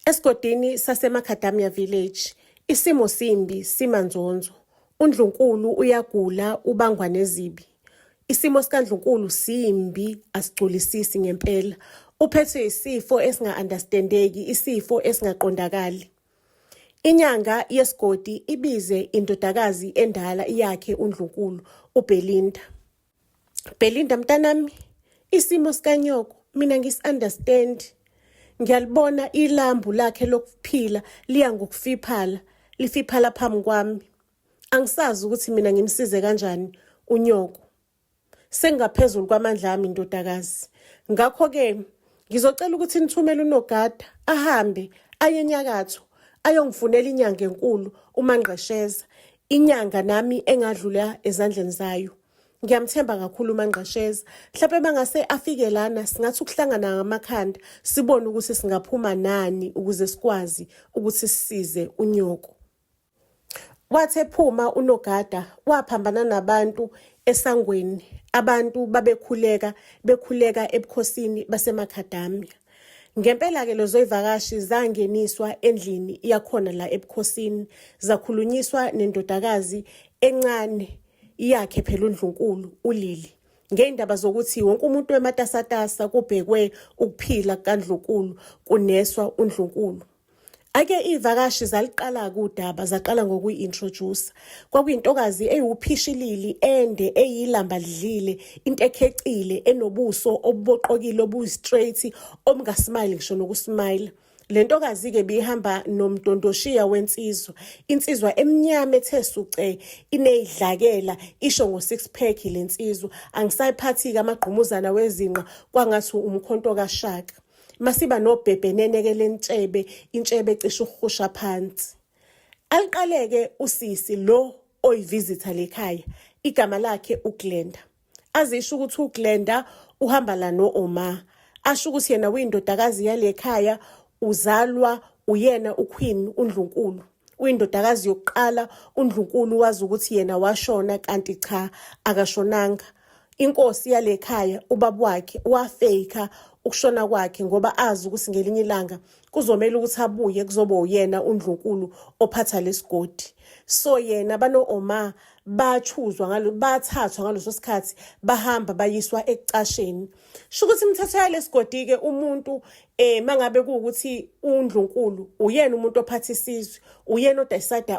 Esigodini saseMacadamia Village, isimo simbi simanzonzo. UNdlunkulu uyagula ubangwa nezibi. Isimo sikaNdlunkulu simbi asigculisisi ngempela. Uphethwe isifo esinga-understandeki, isifo esingaqondakali. Inyanga yesigodi ibize indodakazi endala yakhe uNdlunkulu, uBelinda. Belinda mntanami, isimo sikanyoko mina ngisi-understand. Ngiyalibona ilambu lakhe lokuphila liya ngokufiphala, lifiphala phambi kwami. Angisazi ukuthi mina ngimsize kanjani unyoko. Sengaphezulu kwamandla ami ndodakazi. Ngakho-ke ngizocela ukuthi nithumele unogada ahambe aye enyakatho ayongifunela inyanga enkulu uMangqesheza, inyanga nami engadlula ezandleni zayo. Ngiyamthemba kakhulu uMangqesheza. Mhlawumbe bangase afike lana singathi ukuhlangana ngamakhanda sibone ukuthi singaphuma nani ukuze sikwazi ukuthi sisize unyoko. Wathi ephuma unogada waphambana nabantu esangweni. Abantu bekhuleka ebukhosini baseMacadamia. Ngempela-ke lezo ivakashi zangeniswa endlini yakhona la ebukhosini, zakhulunyiswa nendodakazi encane yakhe phela uNdlunkulu, uLili, ngeindaba zokuthi wonke umuntu wematasatasa kubhekwe ukuphila kaNdlunkulu kuneswa uNdlunkulu. Ake ivakashi zaliqala kudaba, zaqala ngokuyi-introduce. Kwakuyintokazi eyiwuphishilili ende, eyilamba lidlile, into ekhecile, enobuso obuboqokile, obuyi-straight, obungasmile ngisho nokusmile. Le ntokazi-ke bihamba nomdondoshiya wensizwa, insizwa emnyama ethe suce, ineyidlakela, isho ngo-6 pack le nsizwa. Angisayiphathi-ke amagqumuzana wezinqa kwangathi umkhonto kaShaka. Masiba nobhebheneneke lentshebe, intshebe ecishe ukuhusha phansi. Aliqaleke usisi lo oyivisitha lekhaya, igama lakhe uGlenda. Azisho ukuthi uGlenda uhamba la no-Oma. Asho ukuthi yena uyindodakazi yalekhaya, uzalwa uyena uQueen uNdlunkulu. Uyindodakazi yokuqala uNdlunkulu wazi ukuthi yena washona, kanti cha akashonanga. Inkosi yalekhaya ubaba wakhe wafeyika ukushona kwakhe ngoba azi ukuthi ngelinye ilanga kuzomela ukuthi abuye kuzoba uyena uNdlunkulu ophatha lesigodi. So yena bano-Oma bathathwa ngaleso sikhathi bahamba bayiswa ekucasheni. Sho ukuthi imithetho yalesigodi-ke umuntu mangabe kuwukuthi uNdlunkulu uyena umuntu ophatha isizwe, uyena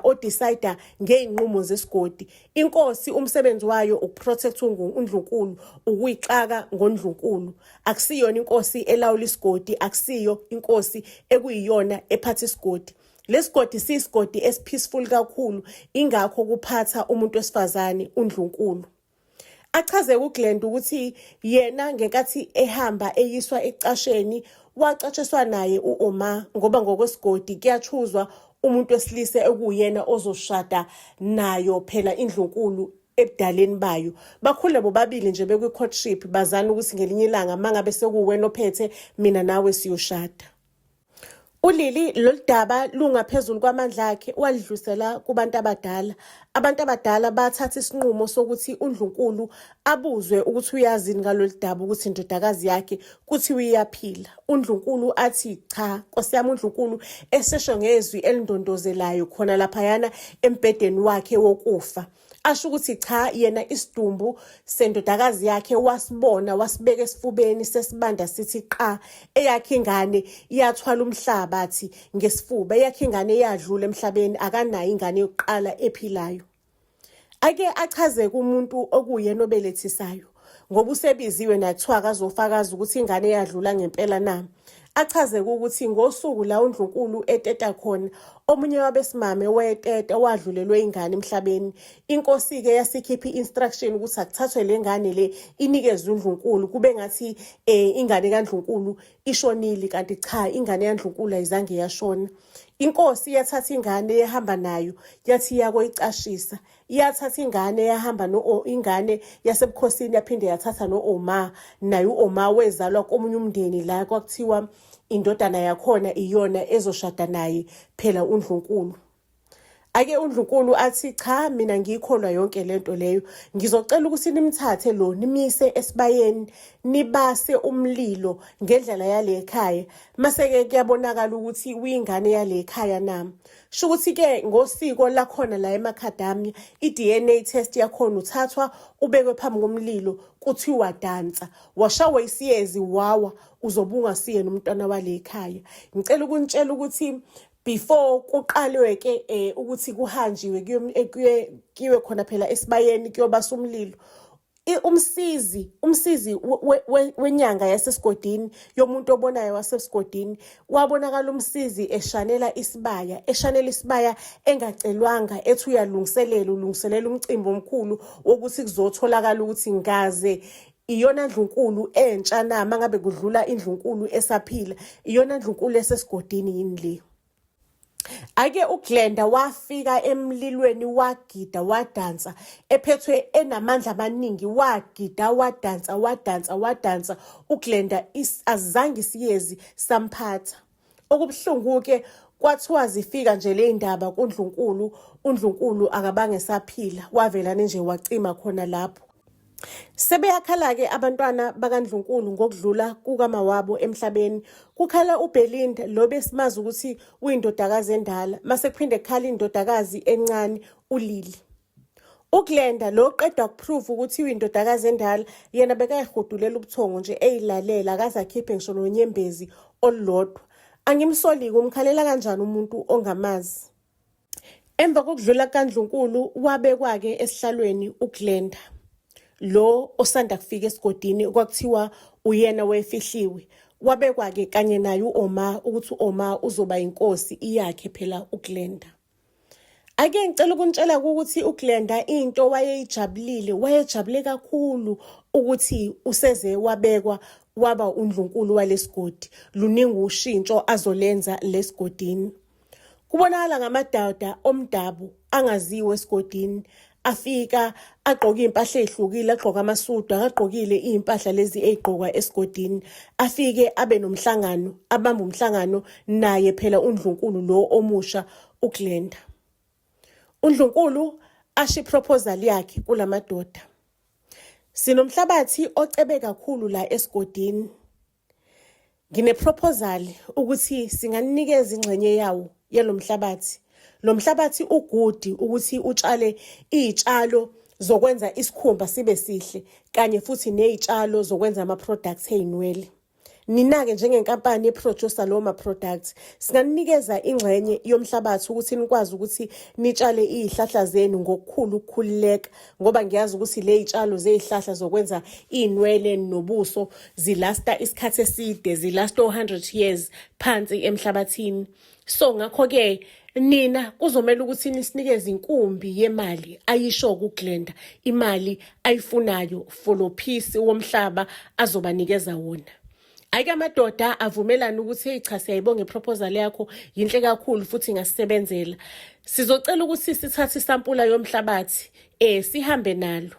odecide ngey'nqumo zesigodi. Inkosi umsebenzi wayo ukuprotect uNdlunkulu, ukuyixaka ngoNdlunkulu. Akusiyona inkosi elawula isigodi, akusiyo inkosi ekuyiyona ephatha isigodi. Lesigodi siyisigodi esipeaceful kakhulu, ingakho kuphatha umuntu wesifazane uNdlunkulu. Achaze kuGlenda ukuthi yena ngenkathi ehamba eyiswa ecasheni wacatshiswa naye u-Oma ngoba ngokwesigodi kuyachuzwa umuntu wesilisa ekuyena ozoshada nayo phela iNdlunkulu ebudaleni bayo. Bakhule bobabili nje bekwi-courtship, bazana ukuthi ngelinye ilanga mangabe sekuwena ophethe mina nawe siyoshada. uLili lolu daba lungaphezulu kwamandla akhe walidlulisela kubantu abadala. Abantu abadala bathatha isinqumo sokuthi uNdlunkulu abuzwe ukuthi uyazini ngalolu daba, ukuthi indodakazi yakhe kuthiwa iyaphila. uNdlunkulu athi cha, Nkosi yami. uNdlunkulu esesho ngezwi elindondozelayo khona laphayana embhedeni wakhe wokufa. Asho ukuthi cha, yena isidumbu sendodakazi yakhe wasibona, wasibeka esifubeni sesibanda sithi qa. Eyakhe ingane iyathwala umhlaba athi ngesifuba, eyakhe ingane iyadlula emhlabeni, akanayo ingane yokuqala ephilayo. Ake achaze kumuntu okuyena obelethisayo, ngoba usebiziwe nathiwa akazofakaza ukuthi ingane yadlula ngempela na. Achaze ukuthi ngosuku la uNdlunkulu eteta khona, omunye wabesimame weteta wadlulelwe ingane emhlabeni. Inkosi-ke yasikhipha i-instruction ukuthi akuthathwe le ngane le inikezwe uNdlunkulu, kube ngathi ingane kaNdlunkulu ishonile, kanti cha, ingane kaNdlunkulu ayizange yashona. Inkosi yathatha ingane yahamba nayo yathi yakoyicashisa. Yathatha ingane yahamba ingane yasebukhosini, yaphinde yathatha no-Oma, naye u-Oma wezalwa komunye umndeni la kwakuthiwa indodana yakhona iyona ezoshada naye phela uNdlunkulu. Ake uNdlunkulu athi cha mina ngiyikholwa yonke lento leyo. Ngizocela ukuthi nimthathe lo nimise esibayeni nibase umlilo ngendlela yale ekhaya. Mase-ke kuyabonakala ukuthi uyingane yale ekhaya nami. Sho ukuthi-ke ngosiko lakhona la eMacadamia i-DNA test yakhona uthathwa ubekwe phambi komlilo kuthiwa dansa. Washawa isiyezi wawa uzobe ungasiyena umntwana wale ekhaya. Ngicela ukunitshela ukuthi before kuqalwe-ke ukuthi kuhanjiwe kuyiwe khona phela esibayeni kuyobasa umlilo. Umsizi wenyanga yasesigodini yomuntu obonayo wasesigodini wabonakala umsizi eshanela isibaya engacelwanga ethi ulungiselela umcimbi omkhulu wokuthi kuzotholakala ukuthi ngaze iyona Ndlunkulu entsha na mangabe kudlula iNdlunkulu esaphila iyona Ndlunkulu esesigodini yini le. Ake uGlenda wafika emlilweni wagida wadansa ephethwe enamandla amaningi wagida wadansa uGlenda azange isiyezi samphatha. Okubuhlungu-ke kwathiwa zifika nje le ndaba kuNdlunkulu uNdlunkulu akabange saphila wavelana nje wacima khona lapho. Sebeyakhala-ke abantwana bakaNdlunkulu ngokudlula kukamawabo emhlabeni. Kukhala uBelinda lo besimazi ukuthi uyindodakazi endala mase kuphinde kukhala indodakazi encane uLili. uGlenda lo qeda ukuprove ukuthi uyindodakazi endala yena bekayihudulela ubuthongo nje eyilalela akaze akhiphe ngisho nonyembezi olulodwa. Angimsoli-ke umkhalela kanjani umuntu ongamazi. Emva kokudlula kaNdlunkulu wabekwa-ke esihlalweni uGlenda lo osanda kufika esigodini okwakuthiwa uyena wayefihliwe. Wabekwa-ke kanye naye uOma ukuthi uOma uzoba inkosi iyakhe phela uGlenda. Ake ngicela ukunitshela ukuthi uGlenda into wayejabule kakhulu ukuthi useze wabekwa waba uNdlunkulu walesigodi. Luningi ushintsho azolenza lesigodini. Kubonakala ngamadoda omdabu angaziwe esigodini afika agqoka impahla ezihlukile, agqoka amasudu, agqokile impahla lezi ezigqokwa esigodini. Afike abe nomhlangano, abamba umhlangano naye phela uNdlunkulu lo omusha uGlenda. uNdlunkulu asho iproposal yakhe kulamadoda. Sinomhlabathi ocebe kakhulu la esigodini. Ngineproposal ukuthi singanikeza ingxenye yawo yalomhlabathi. Lo mhlabathi ugudi ukuthi utshale izitshalo zokwenza isikhumba sibe sihle kanye futhi nezitshalo zokwenza ama-products ey'nwele. Nina-ke njengenkampani eproducer lawo ma-products singanikeza ingxenye yomhlabathi ukuthi nikwazi ukuthi nitshale iy'hlahla zenu ngokukhulu ukukhululeka ngoba ngiyazi ukuthi le y'tshalo zey'hlahla zokwenza iy'nwele nobuso zilasta isikhathi eside, zilasta 100 years phansi emhlabathini. So ngakho-ke nina kuzomela ukuthi nisinikeze inkumbi yemali ayisho kuGlenda imali ayifunayo for lo piece womhlaba azobanikeza wona. Ake amadoda avumelana ukuthi hey cha siyayibonga iproposal yakho yinhle kakhulu futhi ingasebenzela. Sizocela ukuthi sithathe isampula yomhlabathi sihambe nalo.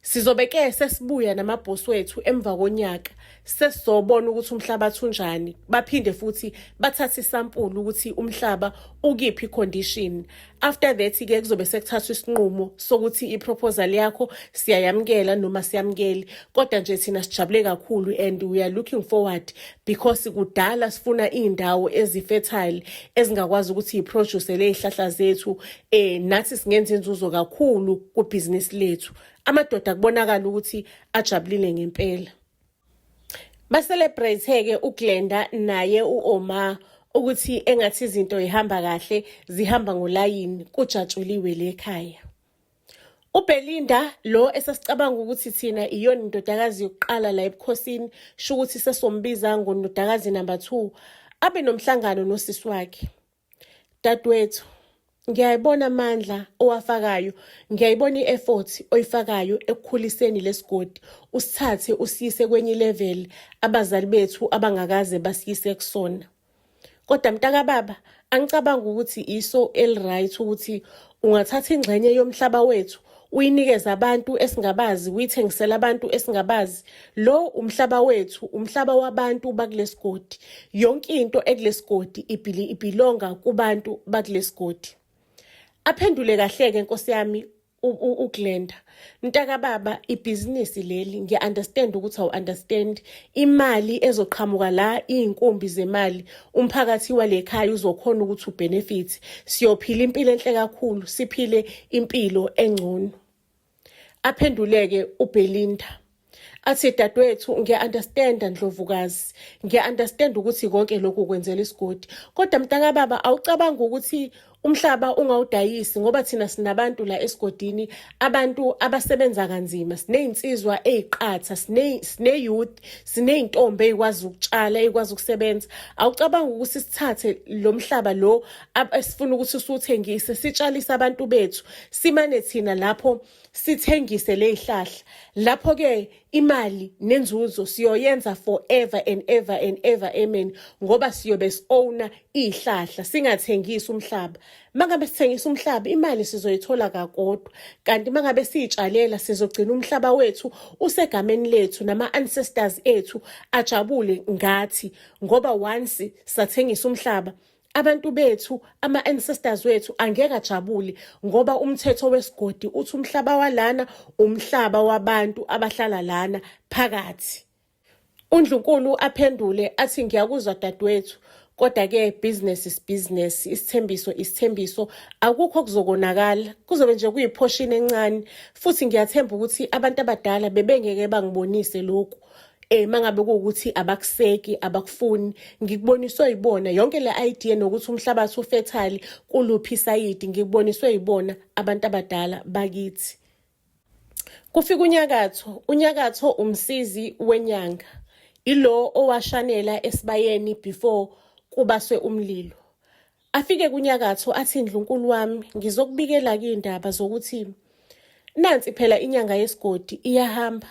Sizobeke sesibuya namabhosi wethu emva konyaka sesizobona ukuthi umhlabathi unjani. Baphinde futhi bathathe isampula ukuthi umhlaba ukiphi condition. After that-ke kuzobe sekuthathwa isinqumo sokuthi iproposal yakho siyayamukela noma siyamukeli. Kodwa nje thina sijabule kakhulu and we are looking forward because kudala sifuna indawo ezifertile ezingakwazi ukuthi iproduce lezihlahla zethu nathi singenza inzuzo kakhulu kubhizinisi lethu. Amadoda kubonakala ukuthi ajabulile ngempela. Ba-celebrate-ke uGlenda naye uOma ukuthi engathi izinto zihamba kahle, zihamba ngolayini, kujatshuliwe lekhaya. uBelinda lo esasicabanga ukuthi thina iyona indodakazi yokuqala la ebukhosini, sho ukuthi sesombiza ngonodakazi number 2, abe nomhlangano nosisi wakhe. Dadwethu, ngiyayibona amandla owafakayo, ngiyayibona i-effort oyifakayo ekukhuliseni lesigodi, usithathe usiyise kwenye level abazali bethu abangakaze basiyise kusona. Kodwa mntaka baba, angicabanga ukuthi iso eliright ukuthi ungathatha ingxenye yomhlaba wethu uyinikeza abantu esingabazi, uyithengisela abantu esingabazi. Lo umhlaba wethu, umhlaba wabantu bakulesigodi. Yonke into ekulesigodi ibhilonga kubantu bakulesigodi. Aphendule kahle-ke Nkosi yami uGlenda. Mntaka baba, ibhizinisi leli ngiya-understand ukuthi awu-understand. Imali ezoqhamuka la iy'nkumbi zemali, umphakathi wale khaya uzokhona ukuthi ubenefit. Siyophila impilo enhle kakhulu, siphile impilo engcono. Aphenduleke uBelinda. Athi dadewethu ngiya-understanda Ndlovukazi. Ngiya-understand ukuthi konke lokhu kwenzela isigodi. Kodwa mntaka baba awucabanga ukuthi umhlaba ungawudayisi ngoba thina sinabantu la esigodini, abantu abasebenza kanzima, siney'nsizwa ey'qatha, sine-youth, siney'ntombi ey'kwazi ukutshala, ey'kwazi ukusebenza. Awucabanga ukuthi sithathe lo mhlaba lo esifuna ukuthi siwuthengise, sitshalise abantu bethu, simane thina lapho sithengise ley'hlahla. Lapho-ke imali nenzuzo siyoyenza forever and ever and ever, amen, ngoba siyobe si-owna iy'hlahla singathengisi umhlaba. Mangabe sithengisa umhlaba imali sizoyithola kakodwa, kanti mangabe siyitshalela sizogcina umhlaba wethu usegameni lethu nama-ancestors ethu ajabule ngathi, ngoba once sathengisa umhlaba abantu bethu, ama-ancestors wethu angeke ajabule ngoba umthetho wesigodi uthi umhlaba walana umhlaba wabantu abahlala lana phakathi. UNdlunkulu aphendule athi ngiyakuzwa dadewethu, kodwa-ke business is business, isithembiso isithembiso, akukho kuzokonakala, kuzobe nje kuyiphoshini encane. Futhi ngiyathemba ukuthi abantu abadala bebengeke bangibonise lokhu. Mangabe kuwukuthi abakuseki, abakufuni, ngikuboniswe yibona yonke le idea nokuthi umhlabathi ufertile kuluphi isayidi, ngikuboniswe yibona abantu abadala bakithi. Kufika unyakatho umsizi wenyanga, ilo owashanela esibayeni before kubaswe umlilo. Afike kunyakatho athi Ndlunkulu wami ngizokubikela-ke indaba zokuthi nansi phela inyanga yesigodi iyahamba.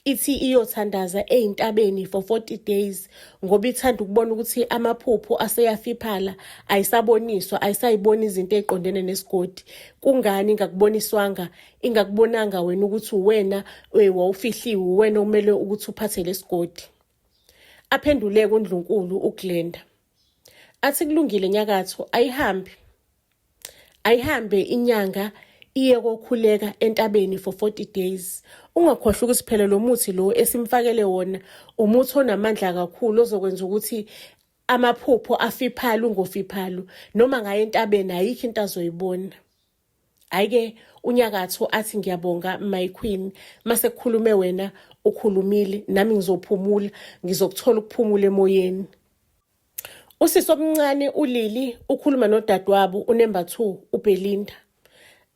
Ithi iyothandaza ey'ntabeni for 40 days ngoba ithanda ukubona ukuthi amaphupho aseyafiphala, ayisaboniswa, ayisayibona izinto ey'qondene nesigodi. Kungani ingakubonanga wena ukuthi uwena wawufihliwe, uwena umele ukuthi uphathe lesigodi? Aphenduleke uNdlunkulu uGlenda. Athi kulungile Nyakatho, ayihambe inyanga iye kokhuleka entabeni for 40 days. Ungakhohlwa ukuthi phela lo muthi lo esimfakele wona umuthi onamandla kakhulu ozokwenza ukuthi amaphupho afiphalo ungofiphalo, noma ngaye entabeni ayikho into azoyibona. Ayike uNyakatho athi ngiyabonga my queen, mase kukhulume wena ukhulumile, nami ngizophumula, ngizokuthola ukuphumula emoyeni. Usisi omncane uLili ukhuluma nodadewabo uNumber 2 uBelinda.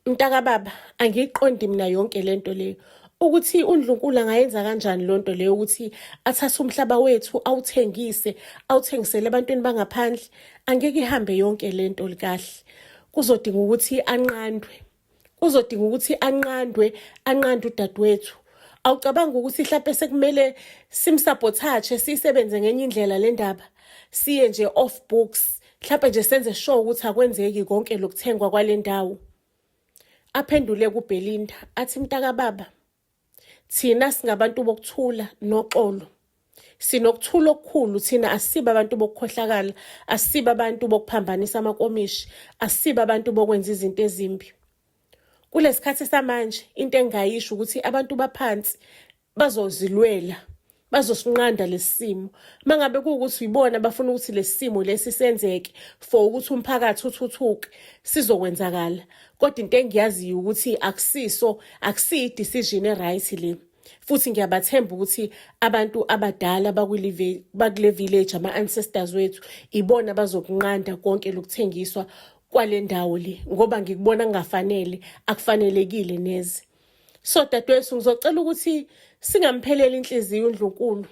Mntaka baba, angiyiqondi mina yonke lento leyo. Ukuthi uNdlunkulu angayenza kanjani lonto leyo ukuthi athathe umhlaba wethu awuthengisele abantweni bangaphandle? Angeke ihambe yonke lento kahle. Kuzodinga ukuthi anqandwe udadewethu. Awucabanga ukuthi mhlawumbe sekumele simsabotage, sisebenze ngenye indlela le ndaba, siye nje off books, mhlawumbe nje senze sure ukuthi akwenzeki konke lokuthengwa kwale ndawo? Aphendule kuBelinda athi mntaka baba, thina singabantu bokuthula noxolo. Sinokuthula okukhulu thina, asibe abantu bokukhohlakala, asibe abantu bokuphambanisa amakomishi, asibe abantu bokwenza izinto ezimbi. Kulesikhathi samanje into engayisho ukuthi abantu baphansi bazozilwela, bazosinqanda lesimo. Mangabe kuwukuthi uyibona bafuna ukuthi lesimo lesi senzeke for ukuthi umphakathi uthuthuke, sizokwenzakala. Kodwa into engiyaziyo ukuthi akusiyi decision eright le. Futhi ngiyabathemba ukuthi abantu abadala bakule village, ama-ancestors wethu, ibona bazokunqanda konke lokuthengiswa kwale ndawo le, ngoba ngikubona kungafanele, akufanelekile neze. So dadewethu ngizocela ukuthi singampheleli inhliziyo uNdlunkulu.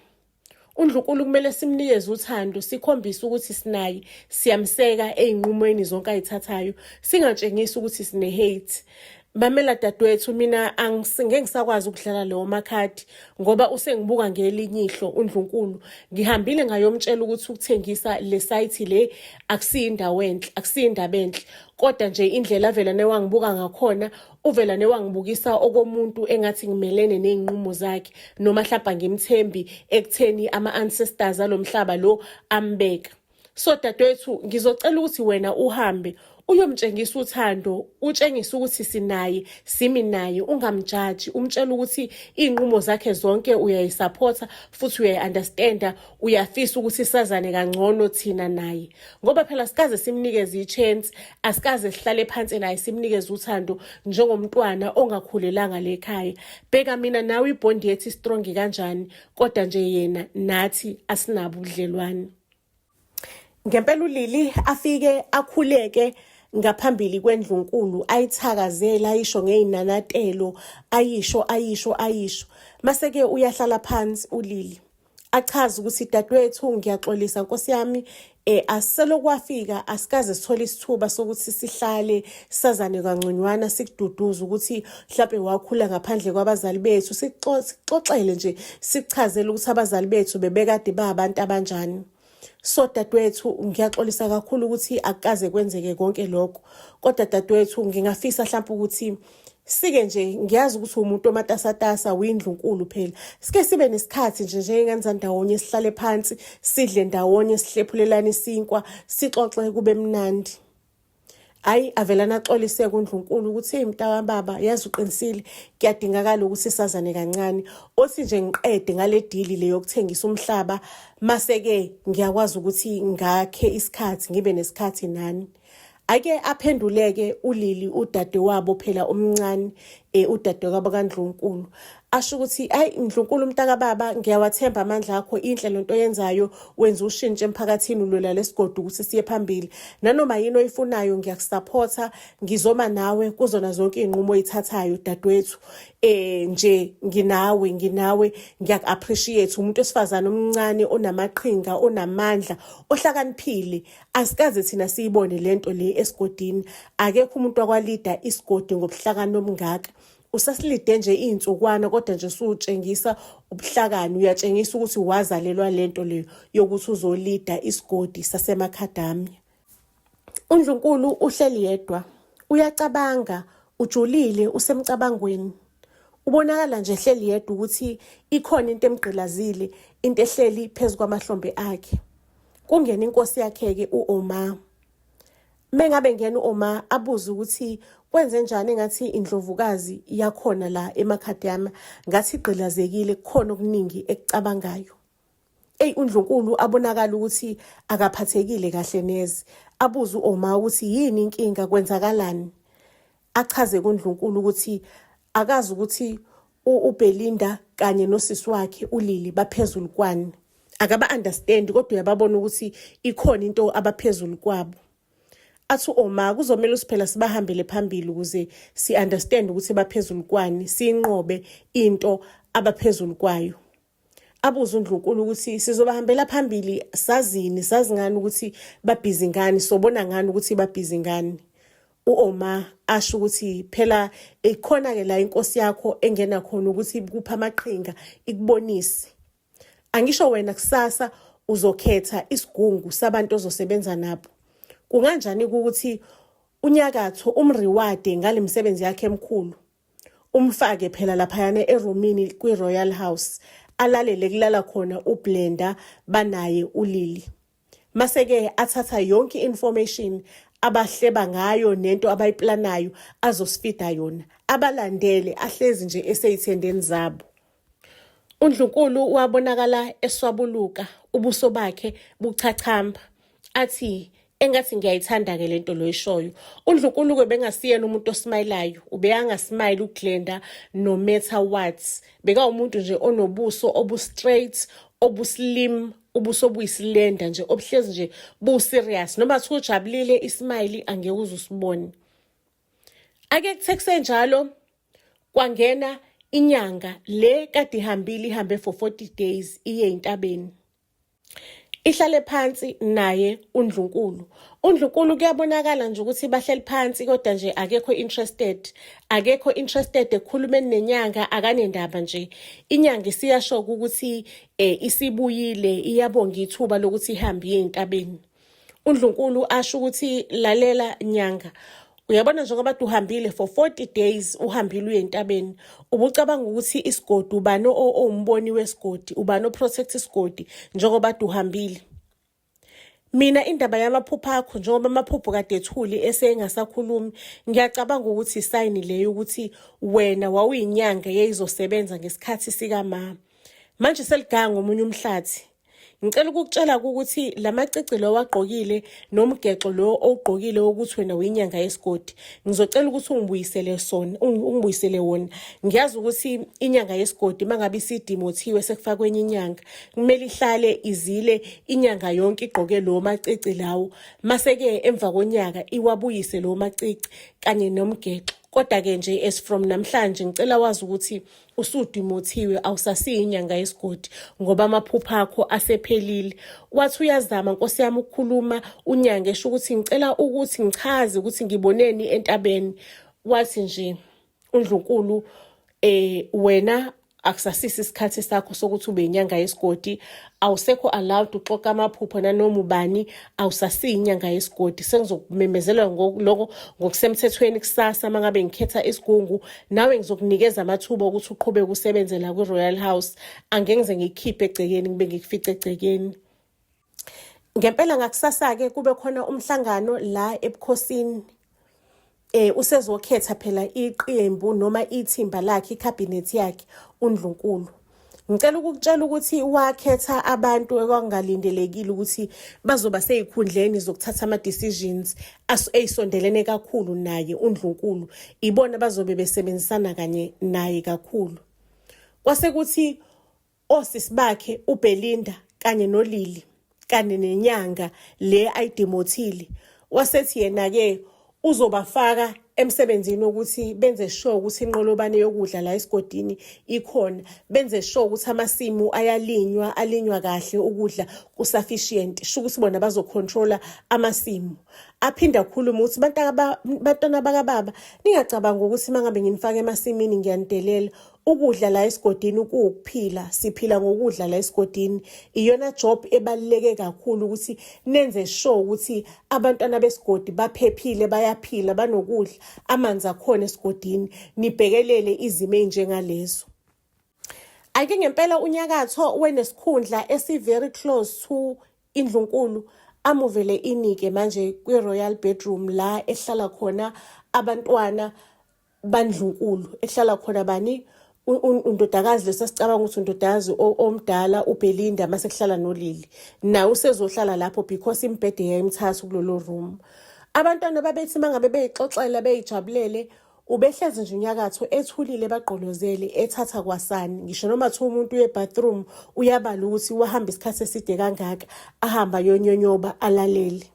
UNdlunkulu kumele simnikeze uthando, sikhombise ukuthi sinaye, siyamseka ey'nqumweni zonke ayithathayo, singatshengisi ukuthi sine-hate. Mamela dadewethu, mina ngeke ngisakwazi ukudlala leyo makhadi ngoba usengibuka ngelinye ihlo uNdlunkulu. Ngihambile ngayomtshela ukuthi ukuthengisa le site le akusiyindawo enhle, akusiyindaba enhle. Kodwa nje indlela avela newangibuka ngakhona, uvela newangibukisa okomuntu engathi ngimelene ney'nqumo zakhe, noma mhlawumbe ngimthembi ekutheni ama-ancestors alomhlaba lo ambeka. So dadewethu ngizocela ukuthi wena uhambe uyomtshengisa uthando, utshengise ukuthi sinaye, simi naye, ungamjaji, umtshela ukuthi iy'nqumo zakhe zonke uyayisupporta futhi uyayi-understanda, uyafisa ukuthi sazane kangcono thina naye. Ngoba phela sikaze simnikeze i-chance, asikaze sihlale phansi naye simnikeze uthando njengomntwana ongakhulelanga lekhaya. Bheka mina nawe ibhondi yethu strong kanjani, kodwa nje yena nathi asinabo ubudlelwane. Ngempela uLili afike akhuleke ngaphambili kwendlunkulu, ayithakazela, ayisho ngey'nanatelo, ayisho. Mase-ke uyahlala phansi uLili, achaza ukuthi dadewethu ngiyaxolisa nkosi yami, asiselokwafika, asikaze sithole isithuba sokuthi sihlale sazane kangconywana, sikududuze ukuthi mhlawumbe wakhula ngaphandle kwabazali bethu, sixoxele nje, sikuchazele ukuthi abazali bethu bebekade ba abantu abanjani. So dadewethu ngiyaxolisa kakhulu ukuthi akukaze kwenzeke konke lokho, kodwa dadewethu ngingafisa mhlawumbe ukuthi sike nje, ngiyazi ukuthi umuntu omatasatasa, uyindlunkulu phela, sike sibe nesikhathi nje njengengane ndawonye, sihlale phansi, sidle ndawonye, sihlephulelane isinkwa, sixoxe kube mnandi. Hayi avelana axolise kuNdlunkulu ukuthi hey mntaka baba, yazi uqinisile, kuyadingakala ukuthi sazane kancane, othi nje ngiqede ngale deal le yokuthengisa umhlaba, mase-ke ngiyakwazi ukuthi ngakhe isikhathi, ngibe nesikhathi nani. Ake aphenduleke uLili, udade wabo phela omncane, udade wabo kaNdlunkulu, asho ukuthi ayi Ndlunkulu mntaka baba, ngiyawathemba amandla akho, inhle lento oyenzayo, wenza ushintsho emphakathini, ulwela lesigodi ukuthi siye phambili. Nanoma yini oyifunayo ngiyakusupporta, ngizoma nawe kuzona zonke iy'nqumo oyithathayo dadewethu. Nje nginawe, ngiyaku-appreciate, umuntu wesifazane omncane, onamaqhinga, onamandla, ohlakaniphile. Asikaze thina siyibone lento le esigodini, akekho umuntu wakwalida isigodi ngobuhlakani obungaka. Usasilide nje iy'nsukwana, kodwa nje usutshengisa ubuhlakani, uyatshengisa ukuthi wazalelwa lento leyo yokuthi uzolida isigodi saseMakhadamya. uNdlunkulu uhleli yedwa, uyacabanga, ujulile, usemcabangweni. Ubonakala nje ehleli yedwa ukuthi ikhona into emgqilazile, into ehleli phezu kwamahlombe akhe. Kungena inkosi yakhe-ke u-Oma. Mengabe ngena u-Oma abuze ukuthi kwenze njani, ngathi indlovukazi yakhona la eMakhadamya ngathi igqilazekile, kukhona okuningi ekucabangayo. uNdlunkulu abonakala ukuthi akaphathekile kahle neze, abuze u-Oma ukuthi yini inkinga, kwenzakalani. Achaze kuNdlunkulu ukuthi akazi ukuthi uBelinda kanye nosisi wakhe uLili baphezulu kwani. Akaba-understand, kodwa uyababona ukuthi ikhona into abaphezulu kwabo. Athi u-Oma kuzomela usiphela sibahambele phambili ukuze si-understand ukuthi baphezulu kwani, siyinqobe into abaphezulu kwayo. Abuze uNdlunkulu ukuthi sizobahambela phambili, sazi ngani ukuthi babhizi ngani, sobona ngani ukuthi babhizi ngani. U-Oma asho ukuthi phela ikhona-ke la inkosi yakho engena khona ukuthi kupha amaqhinga, ikubonise. Angisho wena kusasa uzokhetha isigungu sabantu ozosebenza nabo. Kunganjani ukuthi uNyakatho umreward ngale misebenzi yakhe emkhulu, umfake phela laphayana erumini kwi-Royal House, alalele kulala khona uBlenda banaye uLili. Mase-ke athatha yonke information abahleba ngayo nento abayiplanayo, azosifida yona, abalandele, ahlezi nje eseyithendeni zabo. uNdlunkulu wabonakala eswabuluka, ubuso bakhe buchachamba, athi engathi ngiyayithanda-ke lento lo eshoyo. uNdlunkulu-ke bengasiyena umuntu osmayilayo, ubeyangasmayili uGlenda no matter what. Beka umuntu nje onobuso obu-straight, obu-slim, ubuso obuyisilenda nje, obuhlezi nje bu-serious. Noma kuthiwa ujabulile, ismile angeke uze usibone. Ake kuthe kusenjalo, kwangena inyanga le kade ihambe for 40 days iye entabeni. Ihlale phansi naye uNdlunkulu. uNdlunkulu kuyabonakala nje ukuthi bahleli phansi, kodwa nje akekho interested ekukhulumeni nenyanga, akanendaba nje. Inyanga isiyashoka ukuthi isibuyile, iyabonga ithuba lokuthi ihambe iye entabeni. uNdlunkulu asho ukuthi lalela nyanga, uyabona njengoba uhambile for 40 days, uhambile uye entabeni, ubucabanga ukuthi isigodi ubani umboni wesigodi, ubani oprotect isigodi njengoba uhambile. Mina indaba yamaphupho akho njengoba amaphupho kade ethuli esengasakhulumi, ngiyacabanga ukuthi isayini leyo ukuthi wena wawuyinyanga yeyizosebenza ngesikhathi sika-ma. Manje seliganga ngomunye umhlathi. Ngicela ukukutshela ukuthi lamacici lo wagqokile nomgexo lo owugqokile ukuthi wena uyinyanga yesigodi, ngizocela ukuthi ungibuyisele wona. Ngiyazi ukuthi inyanga yesigodi mangabe isidimothiwe sekufakwe enye inyanga, kumele ihlale izile inyanga yonke igqoke lo macici lawo. Mase-ke emva konyaka iwabuyise lo macici kanye nomgexo. Kodwa-ke nje as from namhlanje ngicela wazi ukuthi usudimothiwe, awusasiyi inyanga yesigodi ngoba amaphupho akho asephelile. Wathi uyazama Nkosi yami ukukhuluma unyanga esho ukuthi ngicela ukuthi ngichaze ukuthi ngiboneni entabeni. Wathi nje uNdlunkulu wena akusasisi isikhathi sakho sokuthi ube inyanga yesigodi, awusekho allowed uxoxa amaphupho nanoma ubani, awusasiyi inyanga yesigodi. Sengizokumemezela lokho ngokusemthethweni kusasa mangabe ngikhetha isigungu, nawe ngizokunikeza amathuba ukuthi uqhubeke usebenze la kwi-Royal House. Angeke ngize ngikukhiphe egcekeni ngibe ngikufice egcekeni. Ngempela ngakusasa-ke kube khona umhlangano la ebukhosini. Usezokhetha phela iqembu noma ithimba lakhe, ikhabhinethi yakhe uNdlunkulu. Ngicela ukukutshela ukuthi wakhetha abantu ekwangalindelekile ukuthi bazoba seyikhundleni zokuthatha ama-decisions ey'sondelene kakhulu naye uNdlunkulu. Ibona bazobe besebenzisana kanye naye kakhulu. Kwase kuthi osisi bakhe uBelinda kanye noLili kanye nenyanga le ayidimothile, wasethi yena-ke uzobafaka emsebenzini ukuthi benze sure ukuthi inqolobane yokudla la esigodini ikhona, benze sure ukuthi amasimu alinywa kahle, ukudla kusufficient, sho ukuthi bona bazocontrola amasimu. Aphinda akhuluma ukuthi bantwana bakababa, ningacabanga ukuthi mangabe nginifaka emasimini ngiyanidelela. Ukudla la esigodini kuwukuphila, siphila ngokudla la esigodini. Iyona job ebaluleke kakhulu ukuthi nenze sure ukuthi abantwana besigodi baphephile, bayaphila, banokudla, amanzi akhona esigodini, nibhekelele izimo ey'njengalezo. Ake ngempela uNyakatho wenesikhundla esi-very close to iNdlunkulu, amuvele inike manje kwi-royal bedroom la ehlala khona abantwana baNdlunkulu. Ehlala khona bani? Undodakazi lesasicabanga ukuthi undodakazi omdala uBelinda mase kuhlala noLili. Nawe usezohlala lapho because imbhede yayimthatha kulolo room. Abantwana babethi mangabe beyixoxela beyijabulele, ubehlezi nje uNyakatho ethulile bagqolozele ethatha kwasani. Ngisho noma thiwa umuntu uye bathroom uyabala ukuthi wahamba isikhathi eside kangaka, ahamba yonyonyoba alalele.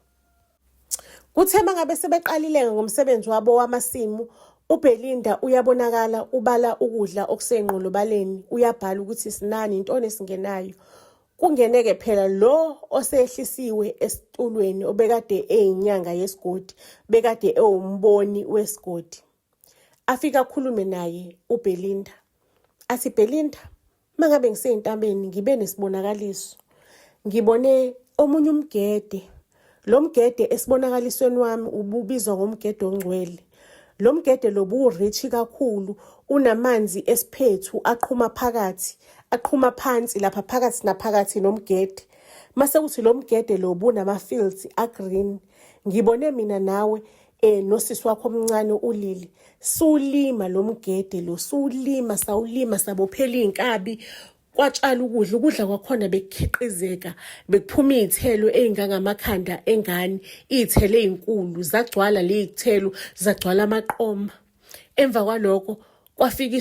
Kuthe mangabe sebeqalile ngomsebenzi wabo wamasimu, uBelinda uyabonakala ubala ukudla okusenqolobaleni, uyabhala ukuthi sinani intoni esingenayo. Kungeneke phela lo osehlisiwe esitulweni obekade eyinyanga yesigodi, bekade ewumboni wesigodi. Afika akhulume naye uBelinda. Athi, Belinda, mangabe ngiseyintambeni ngibe nesibonakaliso. Ngibone omunye umgede. Lo mgede esibonakalisweni wami ububizwa ngomgede ongcwele. Lo mgede lo bu-rich kakhulu, unamanzi esiphethu aqhuma phakathi, aqhuma phansi lapha phakathi naphakathi nomgede. Mase kuthi lo mgede lo bunama-fields a-green. Ngibone mina nawe nosisi wakho omncane uLili sulima lo mgede lo, sawulima sabophela iy'nkabi, kwatshala ukudla kwakhona bekukhiqizeka, bekuphuma iy'thelo ey'ngangamakhanda engane, iy'thelo ey'nkulu, zagcwala ley'thelo, zagcwala amaqoma. Emva kwalokho kwafika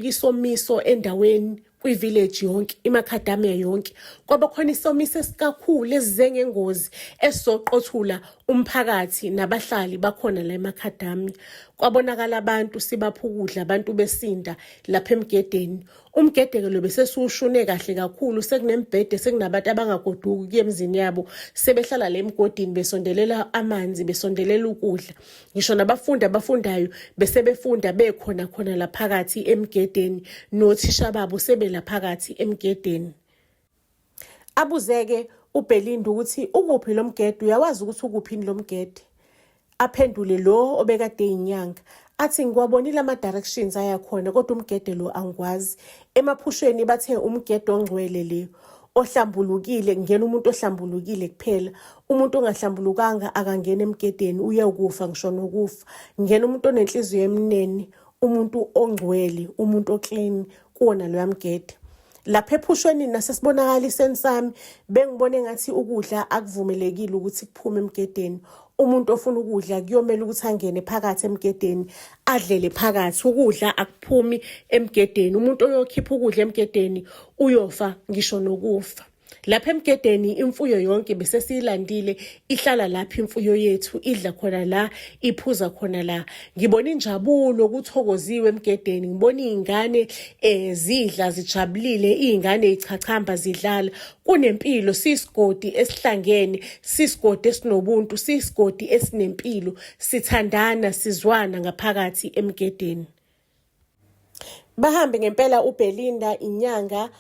isomiso endaweni kwi-village yonke, iMacadamia yonke. Kwaba khona isomiso esikakhulu esize ngengozi esizoqothula umphakathi nabahlali bakhona la eMacadamia. Kwabonakala abantu sibapha ukudla, abantu besinda lapha emgedeni. Umgede-ke lo besesiwushune kahle kakhulu, sekunembhede, sekunabantu abangagoduki kuye emzini yabo, sebehlala le emgodini besondelela amanzi, besondelela ukudla. Ngisho nabafundi abafundayo besebefunda bekhona la phakathi emgedeni, nothisha babo sebela phakathi emgedeni. Abuzeke uBelinda ukuthi ukuphi lo mgede, uyawazi ukuthi ukuphi lo mgede? Aphendule lo obekade inyanga, athi ngiwabonile ama-directions ayakhona kodwa umgede lo angikwazi. Emaphushweni bathe umgede ongcwele le. ohlambulukile kungena umuntu ohlambulukile kuphela. Umuntu ongahlambulukanga akangena emgedeni, uyekufa ngisho nokufa. Ngena umuntu onenhliziyo emnene, umuntu ongcwele, umuntu oclean kuwona loya mgede. Lapha ephushweni nasesibonakaliseni sami bengibone ngathi ukudla akuvumelekile ukuthi kuphume emgedeni. Umuntu ofuna ukudla kuyomela ukuthi angene phakathi emgedeni adlele phakathi. Ukudla akuphumi emgedeni. Umuntu oyokhipha ukudla emgedeni uyofa ngisho nokufa. Lapha emgedeni imfuyo yonke bese siyilandile ihlala lapha imfuyo yethu idla khona la iphuza khona la. Ngibona injabulo kuthokoziwe emgedeni. Ngibona izingane zidla zijabulile, izingane ichachamba zidlala. Kunempilo, sisigodi esihlangene, sisigodi esinobuntu, sisigodi esinempilo, sithandana, sizwana ngaphakathi emgedeni. Bahambe ngempela uBelinda inyanga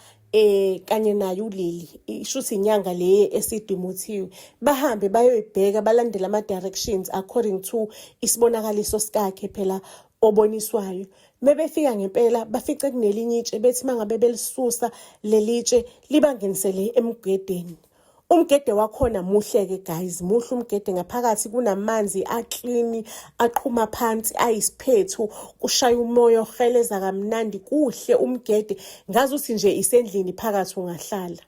kanye naye uLily, ishuthi inyanga le esidimuthiwe. Bahambe bayoyibheka balandela ama-directions according to isibonakaliso sikakhe phela oboniswayo. Mebefika ngempela bafice kunelinye itshe bethi mangabe belisusa lelitshe libangenisele emgedeni. Umgede wakhona muhle-ke guys, muhle umgede. Ngaphakathi kunamanzi aklini aqhuma phansi ayisiphethu, kushaya umoya oheleza kamnandi, kuhle umgede. Ngazi ukuthi nje isendlini phakathi ungahlala.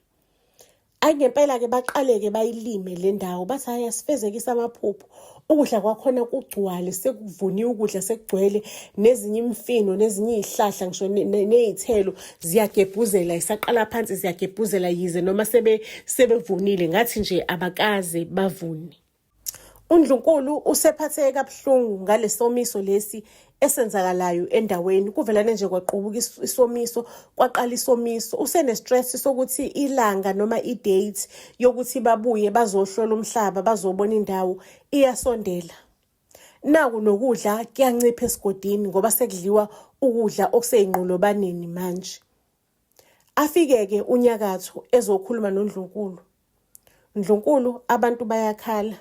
Ngempela-ke baqale-ke bayilime le ndawo, bathi hayi asifezekise amaphupho. Ukudla kwakhona kugcwale, sekuvuniwe ukudla sekugcwele, nezinye imifino nezinye izihlahla ngisho nezithelo ziyagebhuzela, isaqala phansi ziyagebhuzela yize noma sebevunile ngathi nje abakaze bavune. UNdlunkulu usephatheke kabuhlungu ngale somiso lesi esenzakalayo endaweni. Kuvelane nje kwaqubuka isomiso, kwaqala isomiso. Usene-stress sokuthi ilanga noma i-date yokuthi babuye bazohlola umhlaba, bazobona indawo iyasondela. Naku nokudla kuyancipha esigodini ngoba sekudliwa ukudla okuseyinqolobaneni manje. Afike-ke uNyakatho ezokhuluma noNdlunkulu. Ndlunkulu, abantu bayakhala.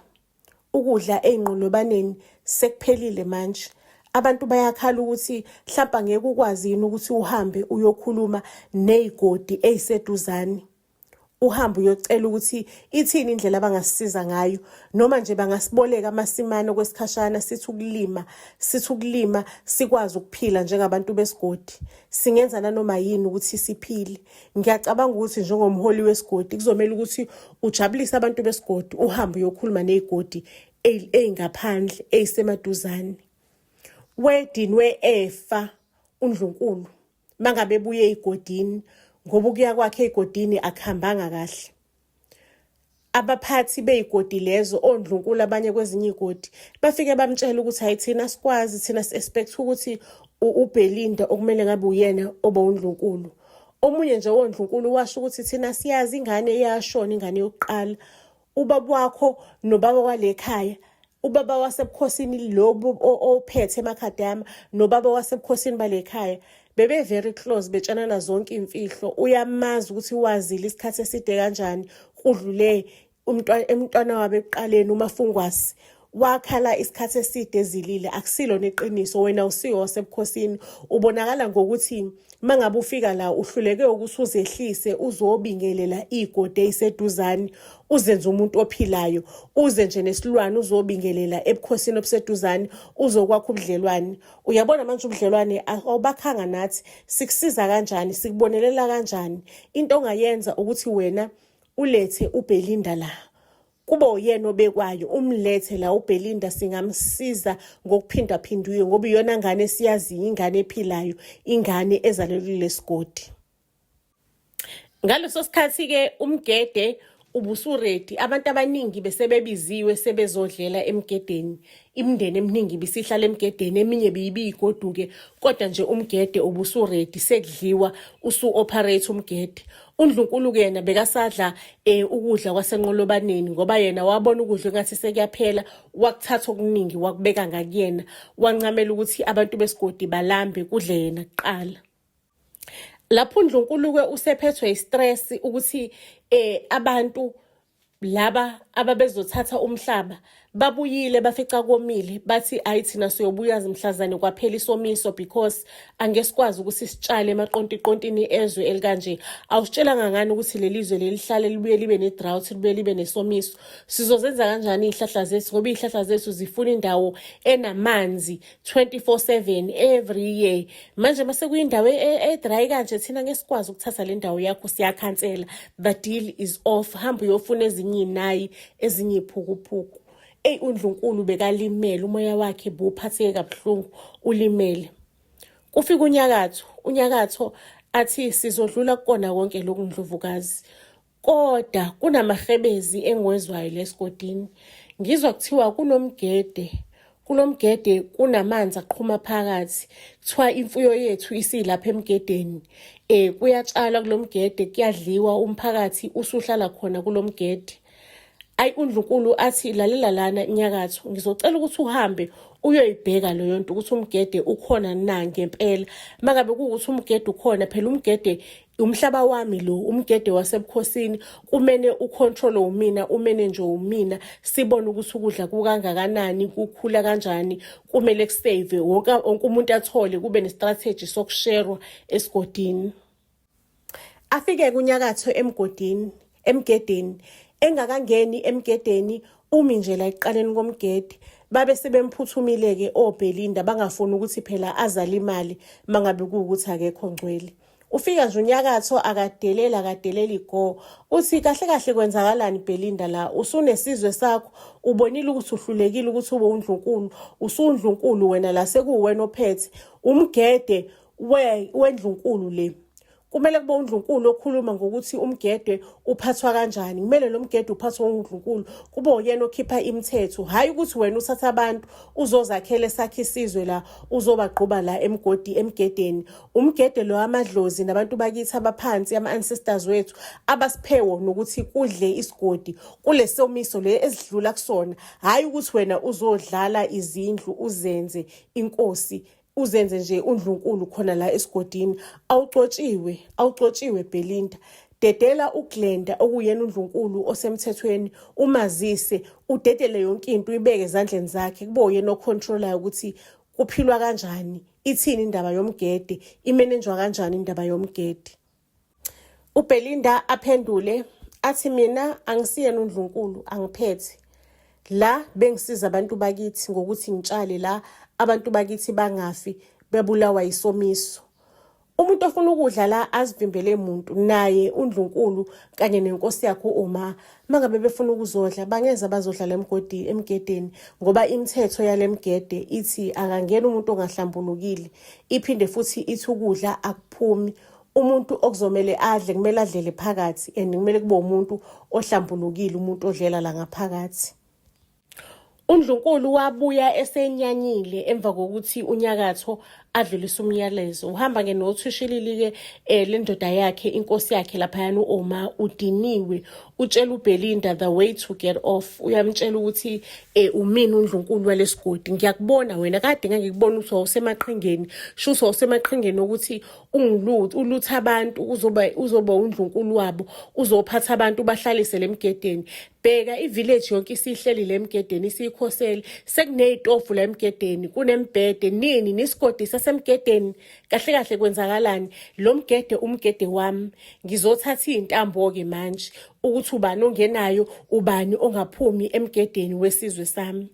Ukudla ey'nqolobaneni sekuphelile manje. Abantu bayakhala ukuthi mhlawumbe angeke ukwazi yini ukuthi uhambe uyokhuluma ney'godi ey'seduzane. Uhambe uyocela ukuthi ithini indlela abangasisiza ngayo, noma nje bangasiboleka amasimane okwesikhashana sithi ukulima sikwazi ukuphila njengabantu besigodi. Singenza nanoma yini ukuthi siphile. Ngiyacabanga ukuthi njengomholi wesigodi kuzomela ukuthi ujabulise abantu besigodi, uhambe uyokhuluma ney'godi ey'ngaphandle ey'semaduzane. Wedinwe efa uNdlunkulu mangabe ebuye ey'godini ngoba ukuya kwakhe ey'godini akuhambanga kahle. Abaphathi bey'godi lezo oNdlunkulu abanye kwezinye iy'godi bafike bamtshela ukuthi hayi thina sikwazi, thina si-expect ukuthi uBelinda okumele ngabe uyena oba uNdlunkulu. Omunye nje woNdlunkulu washo ukuthi thina siyazi ingane iyashona, ingane yokuqala. Ubaba wakho nobaba walekhaya, ubaba wasebukhosini lobu ophethe emakhadama nobaba wasebukhosini balekhaya bebe very close, betshanana zonke imfihlo. Uyamazi ukuthi wazile isikhathi eside kanjani kudlule umntwana wabe ekuqaleni uMafungwasi. Wakhala isikhathi eside ezilile, akusilo neqiniso. Wena usiyo wasebukhosini, ubonakala ngokuthi mangabe ufika la uhluleke ukuthi uzehlise uzobingelela igodi eyiseduzane, uzenze umuntu ophilayo, uze nje nesilwane uzobingelela ebukhosini obuseduzane, uzokwakha ubudlelwane. Uyabona manje ubudlelwane awubakhanga nathi, sikusiza kanjani, sikubonelela kanjani. Into ongayenza ukuthi wena ulethe uBelinda la, kuba uyena obekwayo, umlethe la uBelinda, singamsiza ngokuphindaphindiwe ngoba iyona ngane esiyaziyo, ingane ephilayo, ingane ezalelwe lesigodi. Ngaleso sikhathi-ke umgede ubusuredi, abantu abaningi besebebiziwe sebezodlela emgedeni. Imindeni eminingi bisihlala emgedeni, eminye beyibiyigoduke, kodwa nje umgede ubusuredi, sekudliwa, usu-operate umgede. UNdlunkulu-ke yena bekasadla ukudla kwasenqolobaneni ngoba yena wabona ukudla ngathi sekuyaphela, wakuthatha okuningi wakubeka ngakuyena, wancamela ukuthi abantu besigodi balambe kudle yena kuqala. Lapho uNdlunkulu-ke usephethwe istress ukuthi abantu laba ababezothatha umhlaba babuyile bafica komile bathi ayi thina siyobuya mhlazane kwaphela isomiso because angeke sikwazi ukuthi sitshale emaqontiqontini ezwe elikanje. Awusitshelanga ngani ukuthi leli zwe lihlale libuye libe ne-drought libuye libe nesomiso? Sizozenza kanjani iy'hlahla zethu ngoba iy'hlahla zethu zifuna indawo enamanzi 24/7 every year. Manje mase kuyindawo e-dry kanje thina ngeke sikwazi ukuthatha le ndawo yakho siyakhansela. The deal is off. Hamba uyofuna ezinye iy'nayi ezinye iy'phukuphuku. UNdlunkulu bekalimele, umoya wakhe buphatheke kabuhlungu, ulimele. Kufika uNyakatho athi sizodlula kukona konke lokhu Ndlovukazi. Kodwa kunamahebezi engiwezwayo lesigodini. Ngizwa kuthiwa kunomgede. Kulomgede kunamanzi aqhuma phakathi. Kuthiwa imfuyo yethu isilapha emgedeni. Kuyatshalwa kulomgede, kuyadliwa, umphakathi usuhlala khona kulomgede. UNdlunkulu athi lalela lana Nyakatho, ngizocela ukuthi uhambe uyoyibheka leyo nto ukuthi umgede ukhona na ngempela. Mangabe kuukuthi umgede ukhona, phela umgede umhlaba wami lo, umgede wasebukhosini, kumene ucontrol umina, umene nje umina, sibone ukuthi ukudla kukangakanani, kukhula kanjani, kumele kusave wonke umuntu athole, kube ne-strategy sokusherwa esigodini. Afike kuNyakatho emgedeni, engakangeni emgedeni, umi nje la ekuqaleni komgede, babe sebemphuthumile-ke oBelinda bangafuni ukuthi phela azale imali mangabe kuwukuthi akekho ngcwele. Ufika nje uNyakatho akadeleli go. Uthi kahle kwenzakalani Belinda la? Usunesizwe sakho, ubonile ukuthi uhlulekile ukuthi ube uNdlunkulu, usuNdlunkulu wena la sekuwena ophethe. Umgede weNdlunkulu le. Kumele kube uNdlunkulu okhuluma ngokuthi umgede uphathwa kanjani. Kumele lo mgede uphathwa uNdlunkulu, kube uyena okhipha imithetho, hayi ukuthi wena uthatha abantu uzozakhele sakhe isizwe la uzobagquba la emgedeni. Umgede lo amadlozi nabantu bakithi abaphansi, ama-ancestors wethu abasiphewo nokuthi kudle isigodi kule somiso le ezidlula kusona, hayi ukuthi wena uzodlala izindlu uzenze inkosi, uzenze nje uNdlunkulu khona la esigodini. Awucotshiwe Belinda. Dedela uGlenda okuyena uNdlunkulu osemthethweni, umazise, udedele yonke into uyibeke ezandleni zakhe, kube uyena ocontrolayo ukuthi kuphilwa kanjani, ithini indaba yomgede, imanejwa kanjani indaba yomgede. UBelinda aphendule athi mina angisiyena uNdlunkulu, angiphethe la, bengisiza abantu bakithi ngokuthi ngitshale la abantu bakithi bangafi bebulawa isomiso. Umuntu ofuna ukudla la azivimbele umuntu, naye uNdlunkulu kanye nenkosi yakhe uMa mangabe befuna ukuzodla bangeza bazodlala emgedeni ngoba imithetho yalemgede ithi akangena umuntu ongahlambulukile, iphinde futhi ithi ukudla akuphumi. Umuntu okuzomela adle kumele adlele phakathi and kumele kube umuntu ohlambulukile, umuntu odlela la ngaphakathi. uNdlunkulu wabuya esenyanyile emva kokuthi uNyakatho adlulisa umyalezo. Uhamba-ke nothishilili-ke le ndoda yakhe, inkosi yakhe laphayana uOma, udiniwe. Utshela uBelinda the way to get off. Uyamtshela ukuthi umini uNdlunkulu walesigodi. Ngiyakubona wena, kade ngangikubona ukuthi wawusemaqhingeni. Shuthi wawusemaqhingeni ukuthi ulutha abantu, uzoba uNdlunkulu wabo, uzophatha abantu bahlalise lemgedeni. Bheka ivillage yonke isihleli lemgedeni, isikhoseli. Sekuney'tofu la emgedeni, kunembhede, nini nisigodi sasemgedeni. Kahle kwenzakalani? Lo mgede umgede wami. Ngizothatha iy'ntambo-ke manje ukuthi ubani ongenayo, ubani ongaphumi emgedeni wesizwe sami.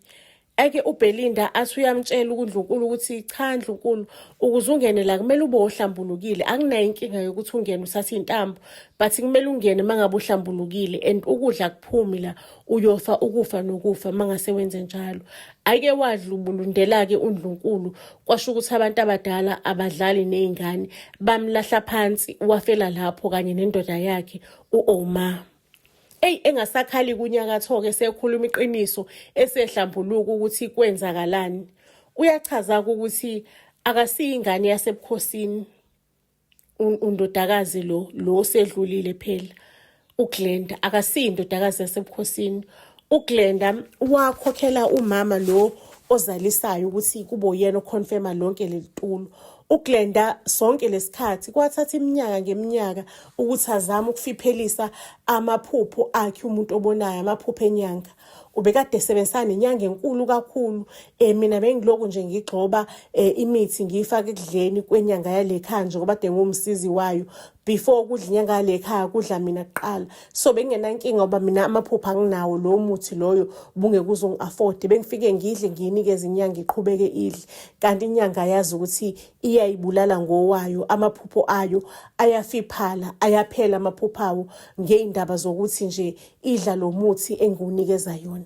Ake uBelinda athi uyamtshela uNdlunkulu ukuthi cha Ndlunkulu, ukuze ungene la kumele ube ohlambulukile. Akunayo inkinga yokuthi ungene uthathe iy'ntambo, but kumele ungene mangabe uhlambulukile and ukudla kuphumi la, uyofa ukufa nokufa mangase wenze njalo. Ayike wadlubulundela-ke uNdlunkulu, kwasho ukuthi abantu abadala abadlali ney'ngane, bamlahla phansi, wafela lapho kanye nendoda yakhe uOma. Engasakhali kuNyakatho-ke sekhuluma iqiniso, esehlambuluka ukuthi kwenzakalani. Uyachaza ukuthi akasiyingane yasebukhosini undodakazi lo osedlulile phela. uGlenda akasiyindodakazi yasebukhosini. uGlenda wakhokhela umama lo ozalisayo ukuthi kube uyena oconfirma lonke lelitulo. uGlenda sonke lesikhathi kwathatha iminyaka ngeminyaka ukuthi azame ukufiphelisa amaphupho akhe umuntu obonayo, amaphupho enyanga. Ubekade esebenzisana nenyanga enkulu kakhulu. Mina bengiloku nje ngigxoba imithi ngiyifaka ekudleni kwenyanga yalekhaya nje ngoba ngumsizi wayo. Before kudla inyanga yalekhaya kudla mina kuqala. So bengenankinga ngoba mina amaphupho anginawo lo muthi loyo bungekuzo ngi-afford. Bengifike ngidle ngiyinikeze inyanga iqhubeke idle. Kanti inyanga yazi ukuthi iyayibulala ngowayo, amaphupho ayo ayafiphala, ayaphela amaphupho awo ngeindaba zokuthi nje idla lo muthi engiwunikeza yona.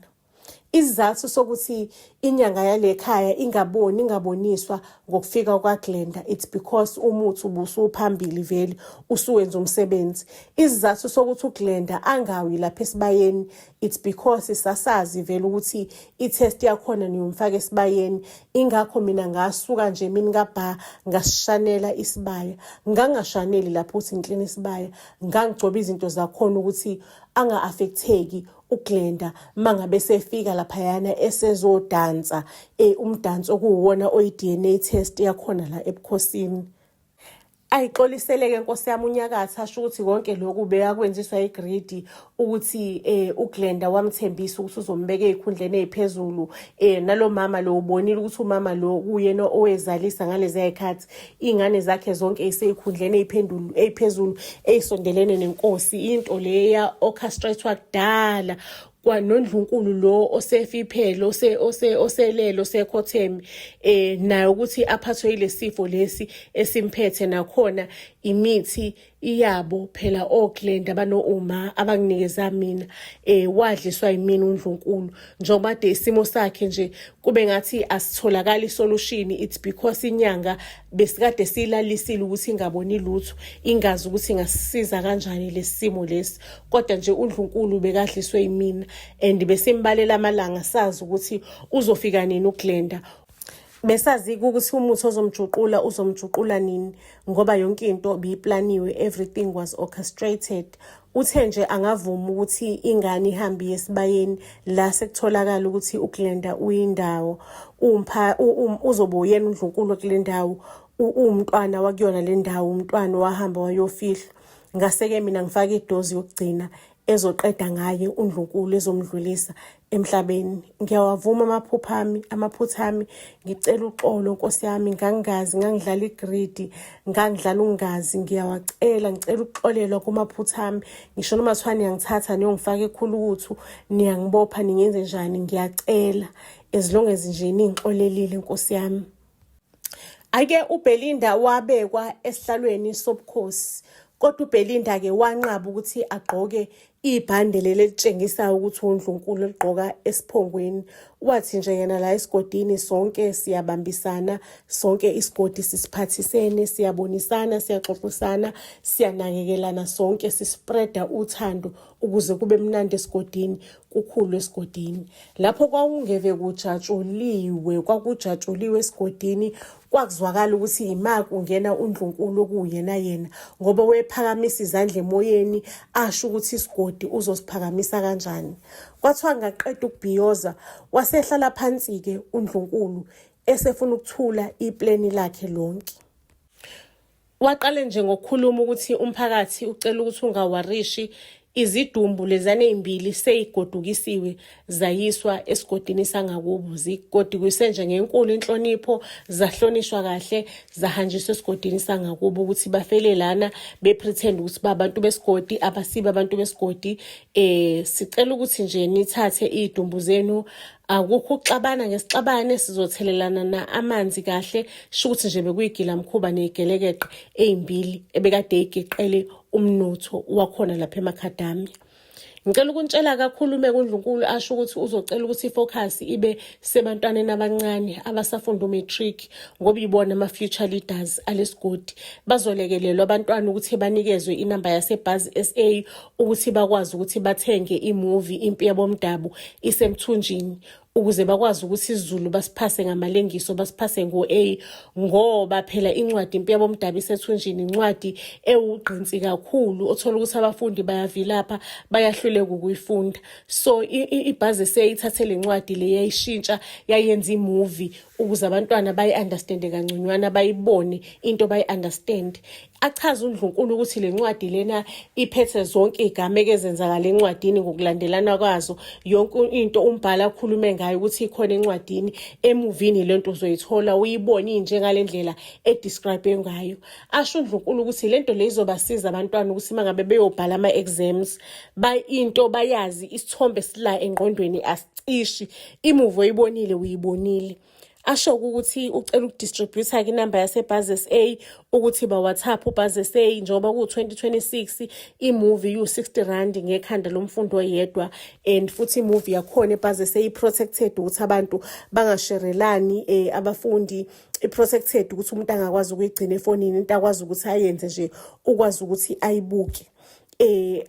Isizathu sokuthi inyanga yalekhaya ingaboniswa ngokufika kwaGlenda, it's because umuthi ubusuphambili vele usuwenza umsebenzi. Isizathu sokuthi uGlenda angawi lapha esibayeni, it's because sasazi vele ukuthi i-test yakhona niyomfaka esibayeni. Ingakho mina ngasuka nje mina ngabha ngashanela isibaya. Ngangashaneli lapho ukuthi ngiclean isibaya, ngangigcoba izinto zakhona ukuthi anga-affecteki uGlenda mangabe sefika lapha yana esezodansa umdanso okuwona oyi-DNA test yakhona la ebukhosini. Ayixoliseleke Nkosi yami uNyakatha, asho ukuthi konke lokhu beyakwenziswa iGreedy ukuthi uGlenda wamthembisa ukuthi uzombeka ezikhundleni eziphezulu. Nalo mama lo ubonile ukuthi umama lo uyena owezalisa ngalezi zikhathi ingane zakhe zonke ezisezikhundleni eziphezulu ezisondelene nenkosi. Into leya orchestratewa kudala kwanondlunkulu lo osefiphelo oselelo sekhotheme nayo ukuthi aphathwe ilesifo lesi esimphethe. Nakhona imithi iyabo phela oGlenda bano-Uma abanginikeza mina wadliswa yimina uNdlunkulu. Njengoba de isimo sakhe nje kube ngathi asitholakala isolution, it's because inyanga besikade silalisile ukuthi ingaboni lutho, ingazi ukuthi ngasisiza kanjani lesimo lesi. Kodwa nje uNdlunkulu bekadliswe yimina and besimbalela amalanga sazi ukuthi uzofika nini uGlenda. Besazi ukuthi umuthi uzomjuqula nini ngoba yonke into biyiplaniwe, everything was orchestrated. Uthe nje angavuma ukuthi ingane ihambe yesibayeni la sekutholakala ukuthi uGlenda uyindawo uzobe uyena uNdlunkulu kule ndawo, umntwana wakuyona le ndawo, umntwana wahamba wayofihlwa. Ngaseke mina ngifaka idozi yokugcina ezoqeda ngaye uNdlunkulu ezomdlulisa emhlabeni. Ngiyawavuma amaphupho ami, ngicela uxolo Nkosi yami, ngangidlala iGreedy, ngangidlala ungazi. Ngiyacela ukuxolelwa kumaphupho ami. Ngisho noma kuthiwa niyangithatha niyongifaka ekhulukuthu, niyangibopha, ningenze njani, ngiyacela as long as nje ningixolelile Nkosi yami. Ake uBelinda wabekwa esihlalweni sobukhosi, kodwa uBelinda ke wanqaba ukuthi agqoke ibhande leli litshengisa ukuthi uNdlunkulu ligqoka esiphongweni. Wathi nje yena la esigodini sonke siyabambisana, sonke isigodi sisiphathisene, siyabonisana, siyaxoxisana, siyanakekelana, sonke sispreada uthando ukuze kube mnandi esigodini, kukhulu esigodini. Lapho kwakungeve kwakujatshuliwe esigodini, kwakuzwakala ukuthi ima kungena uNdlunkulu okuyena ngoba wephakamisa izandla emoyeni asho ukuthi isigodi uzosiphakamisa kanjani. Kwathiwa ngaqeda ukubhiyoza wasehlala phansi ke uNdlunkulu esefuna ukuthula iplani lakhe lonke. Waqale nje ngokukhuluma ukuthi umphakathi ucela ukuthi ungawarishi izidumbu lezane ezimbili seyigodukisiwe zayiswa esigodini sangakubo. Zigodukiswe nje ngenkulu inhlonipho, zahlonishwa kahle, zahanjiswa esigodini sangakubo ukuthi bafele lana bepretend ukuthi babantu besigodi, abasiba abantu besigodi. Sicela ukuthi nje nithathe izidumbu zenu, akukho ukuxabana ngesixabane, sizothelelana na amanzi kahle. Sho ukuthi nje bekuyigila mkhuba nezigelekeqe ezimbili ebekade igeqele umnotho wakhona lapha eMacadamia. Ngicela ukuntshela kakhulu uNdlunkulu asho ukuthi uzocela ukuthi ifocus ibe sebantwaneni abancane abasafunda umatric ngoba ibona ama-future leaders alesigodi. Bazolekelelwa abantwana ukuthi banikezwe inamba yaseBuzz SA ukuthi bakwazi ukuthi bathenge imovie Impi Yabomdabu isemthunjini, ukuze bakwazi ukuthi isiZulu basiphase ngamalengiso, basiphase ngo-A, ngoba phela incwadi impilo yabomdabu isethunjini, incwadi ewugqinsi kakhulu othola ukuthi abafundi bayavilapha, bayahluleka ukuyifunda. So ibhazi seyithathe le ncwadi le yayishintsha yayenza imovie ukuze abantwana bayi-understande kangconywana, bayibone into bayi-understand. Achaza uNdlunkulu ukuthi le ncwadi lena iphethe zonke igameko ezenzakala encwadini ngokulandelana kwazo, yonke into umbhali akhulume ngayo ukuthi ikhona encwadini. Emuvini lento uzoyithola uyibone njengale ndlela edescribe ngayo. Asho uNdlunkulu ukuthi lento le izobasiza abantwana ukuthi mangabe beyobhala ama-exams into bayazi, isithombe sila engqondweni asicishi, imuvi oyibonile uyibonile. Asho ukuthi ucela ukudistributha-ke inamba yasebhasi SA ukuthi ba-WhatsApp ubhasi SA njengoba ku-2026 imovie yu-R60 ngekhanda lomfundi oyedwa, and futhi imovie yakhona ebhasi SA i-protected ukuthi abantu bangasherelani, abafundi i-protected ukuthi umuntu angakwazi ukuyigcina efonini, into akwazi ukuthi ayenze nje ukwazi ukuthi ayibuke.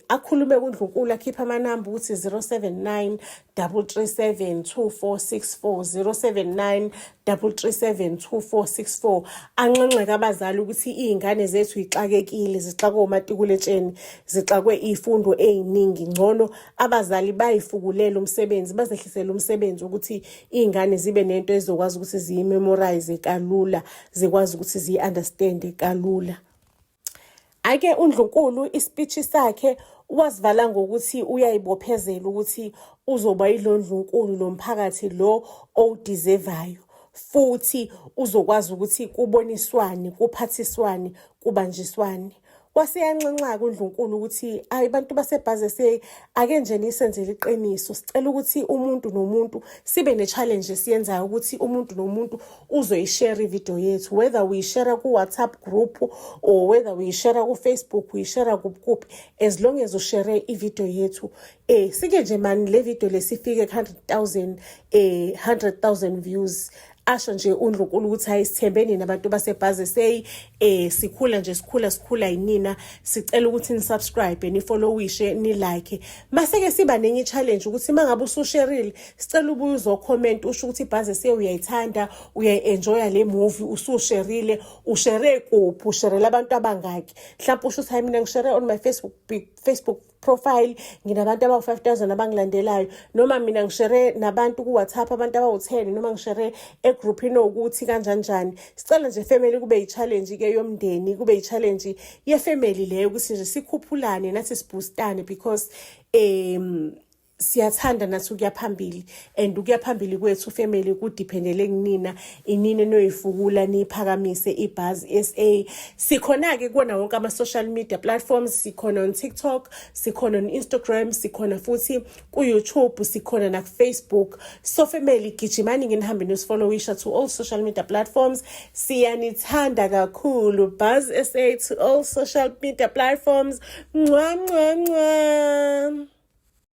Akhulume kuNdlunkulu akhipha amanamba ukuthi 079 337 2464 079 337 2464. Anxenxeke abazali ukuthi iy'ngane zethu yixakekile, zixakwe omatikuletsheni, zixakwe iy'fundo ey'ningi. Ngcono abazali bayifukulela umsebenzi, bazehlisele umsebenzi ukuthi iy'ngane zibe nento ezokwazi ukuthi ziyi-memorize kalula, zikwazi ukuthi ziyi-understande kalula. Ake uNdlunkulu ispeech sakhe wazivala ngokuthi uyayibophezela ukuthi uzoba yilo Ndlunkulu lomphakathi lo owudeservayo, futhi uzokwazi ukuthi kuboniswane, kuphathiswane, kubanjiswane. Waseyanxenxa uNdlunkulu ukuthi abantu basebhasi ake nje nisenzele iqiniso, sicela ukuthi umuntu nomuntu sibe ne-challenge esiyenzayo ukuthi umuntu nomuntu uzoyishare ivideo yethu, whether uyishare ku-WhatsApp group or whether uyishare ku-Facebook, uyishare kuphi, as long as ushare ivideo yethu. Sike nje mani le video lesifike 100,000 views. Asho nje uNdlunkulu ukuthi ayisithembeni nabantu basebhasi sikhula yinina, sicela ukuthi nisubscribe, nifollowishe, nilike. Maseke siba nenye challenge ukuthi mangabe usushareile, sicela ubuye uzocomment usho ukuthi ibhasi uyayithanda, uyayi-enjoya le movie, usushareile, ushare kuphi, usharela abantu abangaki. Mhlawumbe usho ukuthi mina ngishare on my Facebook profile, nginabantu abawu-5,000 abangilandelayo, noma mina ngishare nabantu ku-WhatsApp abantu abawu-10, noma ngishare egroupini ukuthi kanjani. Sicela nje family kube yi-challenge ke yomndeni, kube yi-challenge ye-family leyo ukuthi nje sikhuphulane nathi siboostane, because siyathanda nathi ukuya phambili, and ukuya phambili kwethu family kudiphendele kunina, inini noyifukula niphakamise ibhasi SA. Sikhona-ke kuwona wonke ama-social media platforms, sikhona on TikTok, sikhona on Instagram, sikhona futhi ku-YouTube, sikhona naku-Facebook. So family, gijimani ngenihambe nosifollowisha to all social media platforms. Siyanithanda kakhulu, Buzz SA to all social media platforms. Mwah, mwah, mwah.